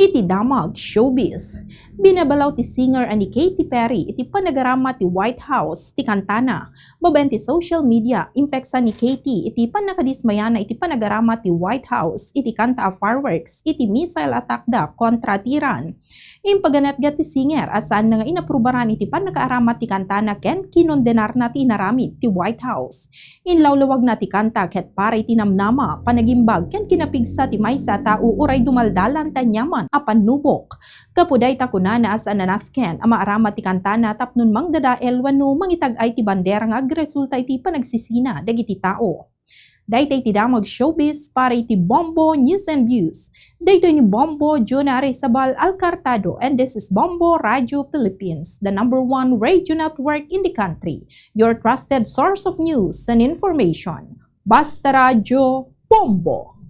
iti damag showbiz. Binabalaw ti singer ani Katy Perry iti panagarama ti White House ti kantana. Babaen ti social media, impeksa ni Katy iti panakadismayana iti panagarama ti White House iti kanta a fireworks iti missile attack da kontra Iran. Impaganatgat ti singer asaan nga inaprubaran iti panakaaramat ti kantana ken kinondenar na ti inaramid ti White House. Inlawlawag na ti kanta ket para iti namnama panagimbag ken kinapigsa ti maysa tao uray dumaldalan tanyaman apan nubok. Kapuday takunana as ananasken ama aramat ti kantana tapnon mangdadael wenno mangitag-ay ti bandera nga agresulta iti panagsisina dagiti tao. Daytoy ti damag showbiz para iti Bombo News and Views. Daytoy ni Bombo Jonare Sabal Alcartado and this is Bombo Radio Philippines, the #1 radio network in the country. Your trusted source of news and information. Basta Radio Bombo.